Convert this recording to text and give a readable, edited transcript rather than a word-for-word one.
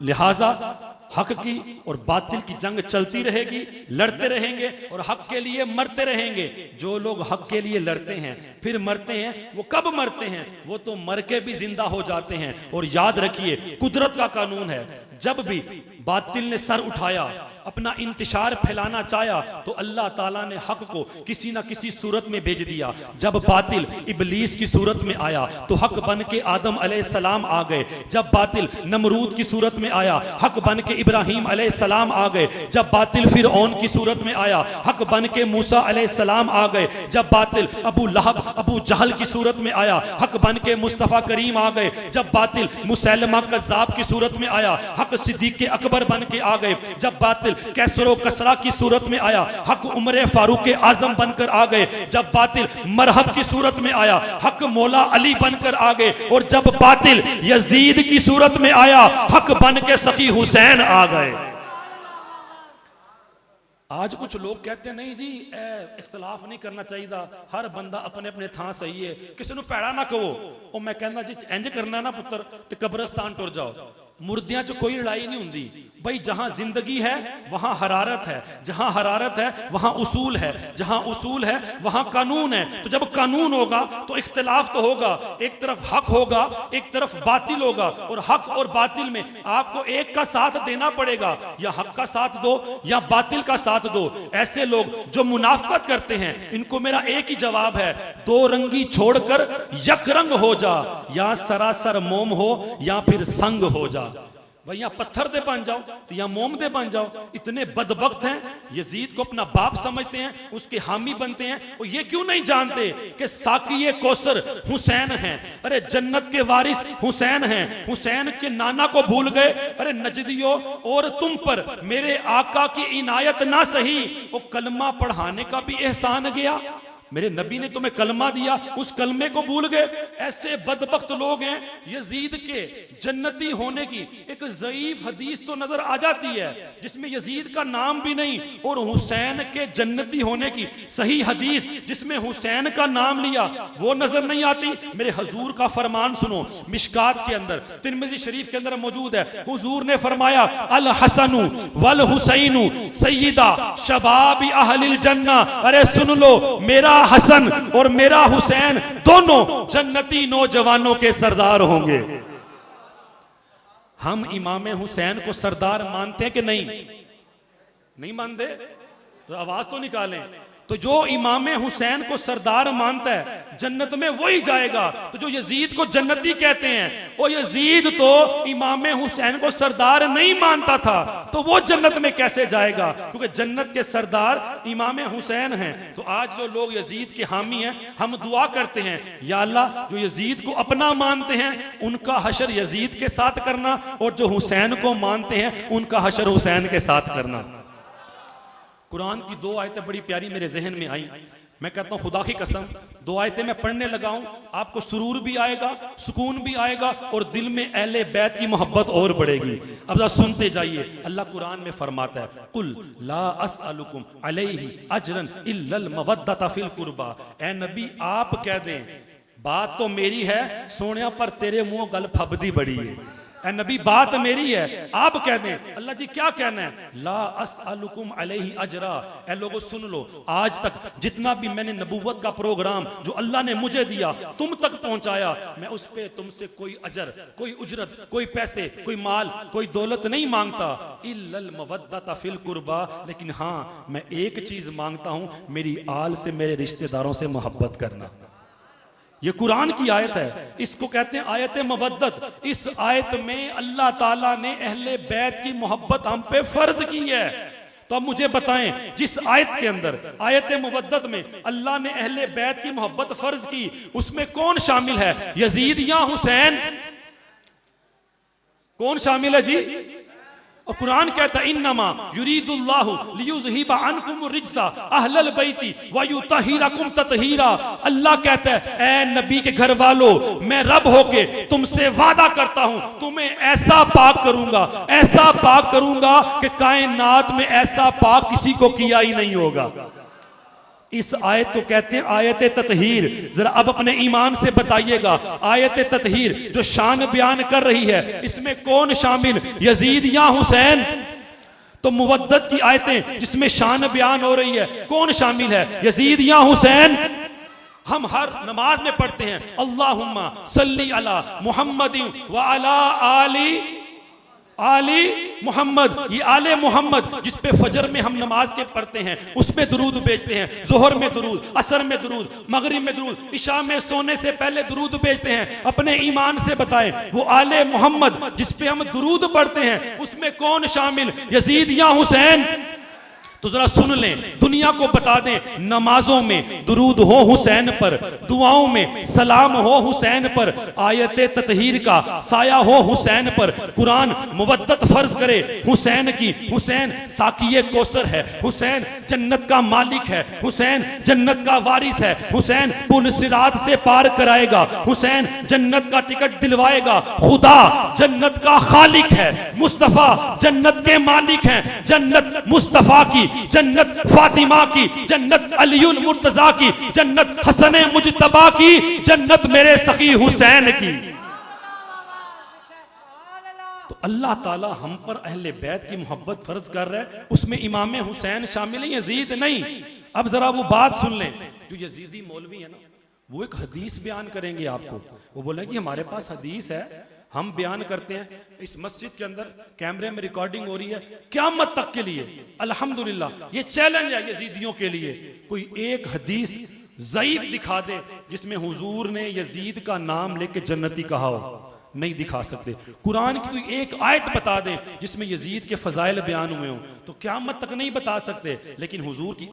लिहाजा हक की और बातिल की जंग चलती रहेगी, लड़ते रहेंगे और हक के लिए मरते रहेंगे। जो लोग हक के लिए लड़ते हैं फिर मरते हैं, वो कब मरते हैं? वो तो मर के भी जिंदा हो जाते हैं। और याद रखिए, कुदरत का कानून है, जब भी बातिल ने सर उठाया, अपना इंतशार फैलाना चाहा, तो अल्लाह ताला ने हक को किसी ना किसी सूरत में भेज दिया। जब बातिल इबलीस की सूरत में आया तो हक बन के आदम अलैहिस्सलाम आ गए। जब बातिल नमरूद की सूरत में आया, हक बन के इब्राहीम अलैहिस्सलाम आ गए। जब बातिल फिरऔन की सूरत में आया, हक बन के मूसा अलैहिस्सलाम आ गए। जब बातिल अबू लहब अबू जहल की सूरत में आया, हक बन के मुस्तफ़ा करीम आ गए। जब बातिल मुसैलमा कज़्ज़ाब की सूरत में आया, हक सिद्दीक़ अकबर बन के आ गए। जब बातिल कैसरो कसरा की सूरत में आया, हक उमर फारूक आजम बनकर आ गए। जब बातिल मरहब की सूरत में आया, हक मौला अली बनकर आ गए। और जब बातिल यजीद की सूरत में आया, हक बन के सखी हुसैन आ गए। आज कुछ लोग कहते हैं नहीं जी इख्तलाफ नहीं करना चाहिए, हर बंदा अपने अपने थां सही है, किसी को पैड़ा ना कहो। और मैं कहना जी इंज करना ना पुत्र ते कब्रिस्तान टुर जाओ, मुर्दियां च कोई लड़ाई नहीं होंदी भाई। जहां जिंदगी है वहां हरारत है, जहां हरारत है वहां उसूल है, जहां उसूल है वहां कानून है। तो जब कानून होगा तो इख्तिलाफ तो होगा, एक तरफ हक होगा एक तरफ बातिल होगा। और हक और बातिल में आपको एक का साथ देना पड़ेगा, या हक का साथ दो या बातिल का साथ दो। ऐसे लोग जो मुनाफकत करते हैं, इनको मेरा एक ही जवाब है, दो रंगी छोड़कर यक रंग हो जा, या सरासर मोम हो या फिर संग हो जा। भाई यहाँ पत्थर दे बन जाओ तो यहाँ मोम दे बन जाओ। इतने बदबख्त हैं, यजीद को अपना बाप समझते हैं, उसके हामी बनते हैं। और ये क्यों नहीं जानते कि साकिये कौसर हुसैन हैं, अरे जन्नत के वारिस हुसैन हैं। हुसैन के नाना को भूल गए। अरे नजदियो और तुम पर मेरे आका की इनायत ना सही, वो कलमा पढ़ाने का भी एहसान गया। मेरे नबी ने तुम्हें कलमा दिया, उस कलमे को भूल गए। ऐसे बदबख्त लोग हैं। यजीद के जन्नती होने की एक ज़ईफ हदीस तो नजर आ जाती है जिसमें यजीद का नाम भी नहीं, और हुसैन के जन्नती होने की सही हदीस जिसमें हुसैन का नाम लिया वो नजर नहीं आती। मेरे हुजूर का फरमान सुनो, मिशकात के अंदर, तिरमिज़ी शरीफ के अंदर मौजूद है। हुजूर ने फरमाया, अल हसनु वल हुसैनु सय्यदा शबाबी अहलिल जन्ना। अरे सुन लो, मेरा हसन और मेरा हुसैन दोनों जन्नती नौजवानों के सरदार होंगे। हम इमाम हुसैन को सरदार मानते हैं कि नहीं? नहीं मानते तो आवाज तो निकालें। तो जो इमाम हुसैन को सरदार मानता है जन्नत में वही जाएगा। तो जो यजीद को जन्नती कहते हैं, वो यजीद तो इमाम हुसैन को सरदार नहीं मानता था, तो वो जन्नत में कैसे जाएगा? क्योंकि जन्नत के सरदार इमाम हुसैन हैं। तो आज जो लोग यजीद के हामी हैं, हम दुआ करते हैं, या अल्लाह जो यजीद को अपना मानते हैं उनका हशर यजीद के साथ करना, और जो हुसैन को मानते हैं उनका हशर हुसैन के साथ करना। कुरान की दो आयतें बड़ी प्यारी मेरे जहन में आई। मैं कहता हूं खुदा की कसम, दो आयतें मैं पढ़ने लगाऊं आपको सुरूर भी आएगा, सुकून भी आएगा, और दिल में अहले बैत की मोहब्बत और बढ़ेगी। अब जरा सुनते जाइए। अल्लाह कुरान में फरमाता है, कुल ला अस्अलुकुम अलैहि अजरन इल्लल मवद्दता फिल कुर्बा। ए नबी आप कह दें, बात तो मेरी है सोनिया, पर तेरे मुंह गल फबदी बड़ी है। ए नबी बात मेरी है, आप कह दें। अल्लाह जी क्या कहना है? ला अस्अलुकुम अलैहि अजरा। ए लोगों सुन लो, आज तक जितना भी मैंने नबूवत का प्रोग्राम जो अल्लाह ने मुझे दिया तुम तक पहुंचाया, मैं उस पे तुमसे कोई अजर, कोई उजरत, कोई पैसे, कोई माल, कोई दौलत नहीं मांगता। इल्लल मवद्दता फिल कुर्बा। लेकिन हाँ, मैं एक चीज मांगता हूं, मेरी आल से, मेरे रिश्तेदारों से मोहब्बत करना। ये कुरान की आयत है, इसको कहते हैं आयत मवद्दत। इस आयत में अल्लाह ताला ने अहले बैत की मोहब्बत हम पे फर्ज की है। तो अब मुझे बताएं, जिस आयत के अंदर आयत मवद्दत में अल्लाह ने अहले बैत की मोहब्बत फर्ज की, उसमें कौन शामिल है? यजीद या हुसैन? कौन शामिल है जी? और कुरान कहता है, इन्नमा युरीदुल्लाहु लियुज़हिबा अन्कुम रिज्सा अहलल बैती व युतहिरकुम ततहीरा। अल्लाह कहता है, ए नबी के घर वालों, मैं रब होके तुमसे वादा करता हूं, तुम्हें ऐसा पाक करूंगा, ऐसा पाक करूंगा कि कायनात में ऐसा पाक किसी को किया ही नहीं होगा। इस आयत को कहते हैं आयत ततहीर। जरा अब अपने ईमान से बताइएगा, आयत ततहीर जो शान बयान कर रही है, इसमें कौन शामिल, यजीद या हुसैन? तो मुवद्दत की आयतें जिसमें शान बयान हो रही है, कौन शामिल है, यजीद या हुसैन? हम हर नमाज में पढ़ते हैं अल्लाहुम्मा सल्ली अला मुहम्मदिन व अला आली मोहम्मद। ये आले मोहम्मद जिस पे फजर में हम नमाज के पढ़ते हैं, उसमें दुरूद भेजते हैं, जोहर में दुरूद, असर में दुरूद, मगरिब में दुरूद, इशा में सोने से पहले दुरूद भेजते हैं। अपने ईमान से बताएं, वो आले मोहम्मद जिस पे हम दुरूद पढ़ते हैं, उसमें कौन शामिल, यजीद या हुसैन? तो जरा सुन लें, दुनिया को बता दें, नमाजों में दुरूद हो हुसैन पर, दुआओं में सलाम हो हुसैन पर, आयत ततहीर का साया हो हुसैन पर, कुरान मुवद्दत फर्ज करे हुसैन की। हुसैन साकिये कौसर है, हुसैन जन्नत का मालिक है, हुसैन जन्नत का वारिस है, हुसैन पुल सिरात से पार कराएगा, हुसैन जन्नत का टिकट दिलवाएगा। खुदा जन्नत का खालिक है, मुस्तफा जन्नत के मालिक हैं। जन्नत मुस्तफा की, जन्नत फातिमा की, जन्नत अलीउल मुर्तजा की, जन्नत हसन मुजतबा की, जन्नत मेरे सखी हुसैन की। तो अल्लाह ताला हम पर अहले बैत की मोहब्बत फर्ज कर रहा है, उसमें इमाम हुसैन शामिल है, यजीद नहीं। अब जरा वो बात सुन लें, जो यजीदी मौलवी है ना, वो एक हदीस बयान करेंगे आपको। वो बोले कि हमारे पास हदीस है, हम बयान करते हैं, इस मस्जिद के अंदर कैमरे में रिकॉर्डिंग हो रही है क़यामत तक के लिए। अल्हम्दुलिल्लाह, ये चैलेंज है यजीदियों के लिए, कोई एक हदीस ज़ईफ दिखा दे जिसमें हुजूर ने यजीद का नाम लेके जन्नती कहा हो, नहीं दिखा सकते। कुरान की कोई एक आयत बता दें जिसमें यजीद के फजाइल बयान हुए हो, तो क़यामत तक नहीं बता सकते। लेकिन हुजूर की